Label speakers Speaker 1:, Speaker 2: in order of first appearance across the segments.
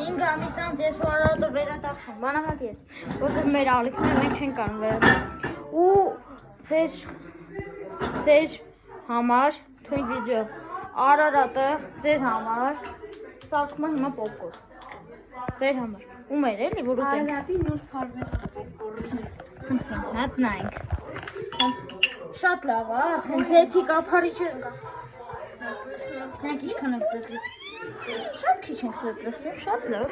Speaker 1: 5 ամիս անց ես ու Արարատը վերադարձան, բանավատ ես, որտեղ մեր ալիքները մենք չենք կարող վերադարձ։ Ու ձեր համար թույն վիդեո, Արարատը ձեր համար սարքում է հիմա պոպկորն, ձեր համար, ու մեր էլի, որ ուտենք։
Speaker 2: Արարատի նոր պարվեստ
Speaker 1: Հատ նայնք, շատ լավ, արդեն ձեթի կապարի չեն կա։ Նայնք իշքան եք ձեթլիս, շատ քիչ ենք ձեթլիսում, շատ լավ։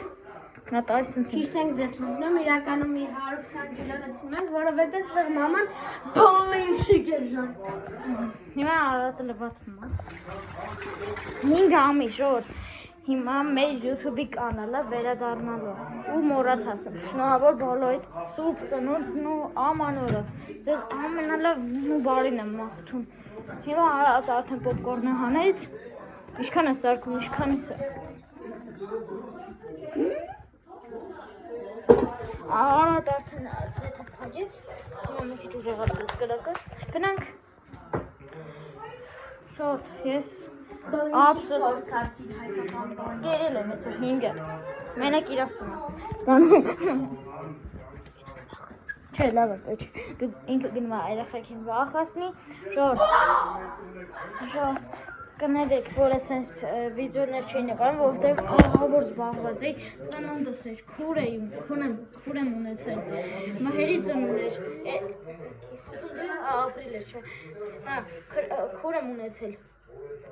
Speaker 1: Նա տայսնց
Speaker 2: Քիչ ենք ձեթլիսնում, իրականում մի 120 կիլոնացում ենք, որովհետև ստեղ մաման բլինչիկ է ժան։
Speaker 1: Հիմա Արարատը լվացվում է։ 5 ամիս ժոր, հիմա մեր YouTube-ի կանալը վերադառնալու ու մոռացած եմ, շնորհավոր բոլորիդ սուրբ ծնունդն ու ամանորը, ձեզ ամենալավն ու բարին եմ մաղթում։ Հիմա Արարատը արդեն պոպկորնը հանեց, ինչքան է սարքում, ինչքանից է։ Արարատը արդեն ձեթը փակեց, հիմա մի քիչ ուժեղած ձեթ կրակը, գնանք։ Շորտ, ես Ափսոս գերել եմ այսօր 5-ը, մենակ իրաստում եմ, չէ լավ է, դու ինքը գնում է այրախեքին վախասնի, ժոր, կներեք, որ ես վիդեոներ չէի նկարում, որովհետև ահավոր զբաղված էի, ծնունդս էր, քուր եմ ունեցել, մահերի ծնունդներ, ապրիլ էր, չէ, քուր եմ ունեցել,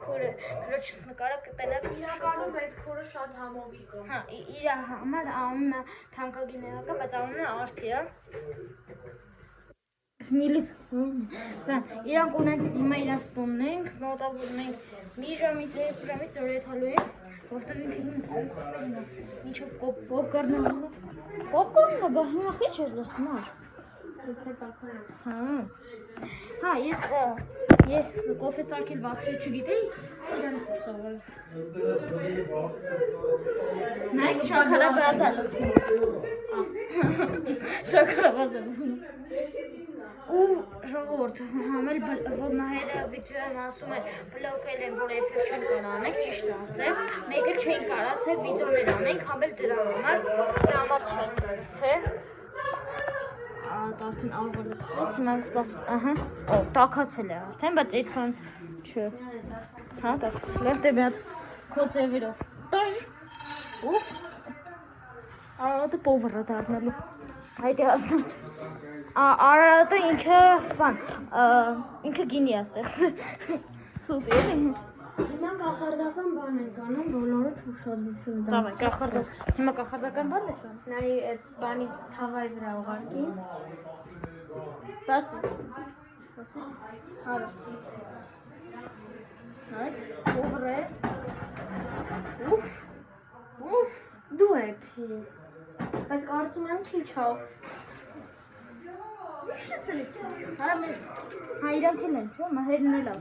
Speaker 1: քրոջս նկարը կտենակ
Speaker 2: Իրականում այդ քորը շատ համովիկ է։
Speaker 1: Հա, իր համար անունը թանկագին էակա, բայց անունը Արփի է։ Միլիվ, իրանք ունենք հիմա իրանց տունն ենք, մոտավորում ենք մի ժամից 2 ժամից դոր եթալու ենք, որտեղ մինչև պոպկորնը բա հիմա խիչ ես լստում ար։ Հա, ես կոֆե սարքել վապշե չգիտեի, իրանց եմ սովորել։ Նայք շաքարաբազ է լսում։ Շաքարաբազ է լսում։ Ու ժողովուրդ, համել որ մահերը վիդեո եմ ասում են, բլոկել են, որ էֆիր չեն կարող անենք, ճիշտ ասեմ, մեկ էլ չեն կարացել վիդեոներ անենք, համել դրա համար չեն դարձել։ Արդեն աղվալեցրեց, հիմա սպասում, ահա, տակացել է արդեն, բայց այդքան չէ, հա, տակացել է, դե մի հատ քո ձևերով, տաժ, ուվ, Արարատը պովր է դառնալու, հայտի հասնում, Արարատը ինքը գինի է ստեղծել, սուտ է,
Speaker 2: Հիմա կախարդական բան ենք անում, բոլորը ուշադրություն
Speaker 1: դավայ, հիմա կախարդական բան ես անում։
Speaker 2: Նայի այդ բանի թավայի վրա ուղարկի։
Speaker 1: Բասի, հարը, նայք, պովր է, ուվ,
Speaker 2: Դու է պի, բայց կարծում եմ քիչ հավ։
Speaker 1: Ինչ ես էլի, հա իրանք էլ են, չէ, մահերն էլ ավ,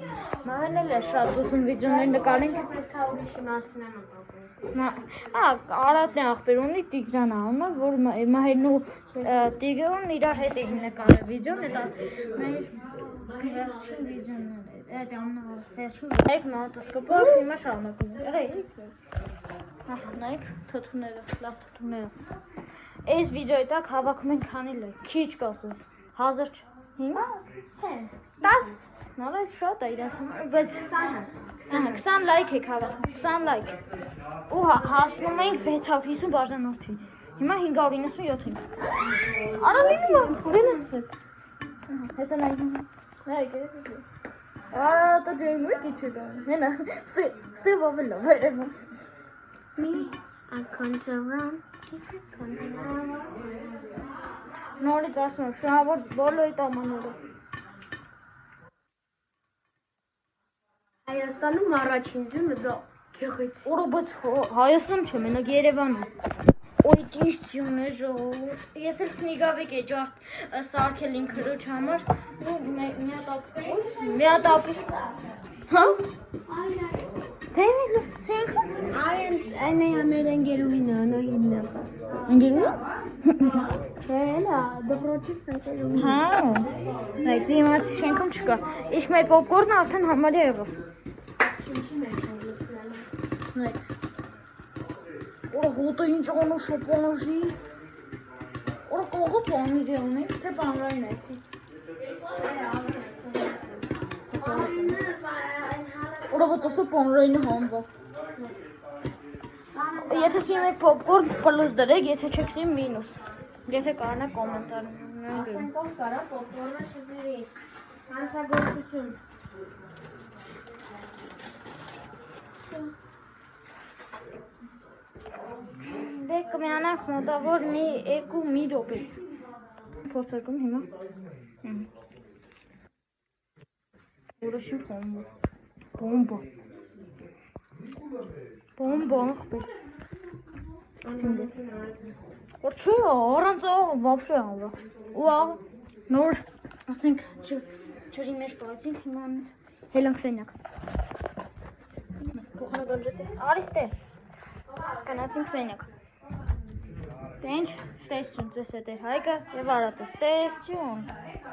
Speaker 1: մահերն էլ է շատ ուզում վիդեոներ նկարենք։
Speaker 2: Պետք է ուրիշի մասին եմ ապակում։
Speaker 1: Արարատն է աղբեր ունի Տիգրան անունը, որ մահերն ու Տիգրան իրար հետ էին նկարել վիդեոն, էտ մեր վերջին վիդեոն է, էտ ամնավերջում Նայք մատասկոպով հիմա շարունակում է, նայք թթուները, լավ թթուները Այս վիդեոյի տակ հավաքում ենք քանի լայք, քիչ կասես, 1000 չէ, 10, նալայց շատ է իրենց համար, բայց 20 լայք եք հավաքում, 20 լայք ու հասնում ենք 650 բաժանորդի, հիմա 597 ենք, արա լինում է, վելանցվեք, հեսա լայքում, Արարատը ջոյմուրքի չէ գանում, հենա, ստև ավելա, վերևում Նորից ասում եմ, շնորհավոր բոլորիդ ամանորը
Speaker 2: Հայաստանում առաջին ձյունը դա գեղեցիկ
Speaker 1: Ուռը բայց Հայաստանում չէ, մենակ Երևանում Ոյ ճիշտ ձյուն է ժողովուրդ Ես էլ սնիգավիկ է ջարդ սարքել իմ քրոջ համար ու մի հատ ապուշ Հա? Դեմիլը, սենքը?
Speaker 2: Այն է մեր ընգերուհինը, անոհինը
Speaker 1: Ընգերուհին?
Speaker 2: Չէ, լա, դպրոցից ընկերուհին
Speaker 1: Հա, նայք դիմացի շենքում չկա Իսկ մեր պոպկորնը արդեն համարյա եղավ Նայք Օր հոտը ինչ անում շոպանոժի։ Օր կողը պանի դիոնի, թե պանրային էսի։ Օր ոտոսը պանրայինը համվա։ Եթե սիմ եք պոպկորն պլուս դրեք, եթե չեք սիմ մինուս։ Եթե կարնա կոմենտար։
Speaker 2: Ասենք ով կարա պոպկորնը չզիրի։ Հանցագործություն։
Speaker 1: Դե կմյանանք մոտավոր մի 2 րոպեից։ Փորձարկում հիմա։ Ուրիշի բոմբա։ Բոմբա ախպեր։ Որ չէ, առանց вообще անվա։ Ու նոր, ասենք, ջրի մեջ պայցինք հիմա հելանք սենյակ։ Փոխանական ջետը, արիս տե։ Կանացինք սենյակ։ Տենչ, ստեսություն, ձեզ հետ է Հայկը և Արատը, ստեսություն։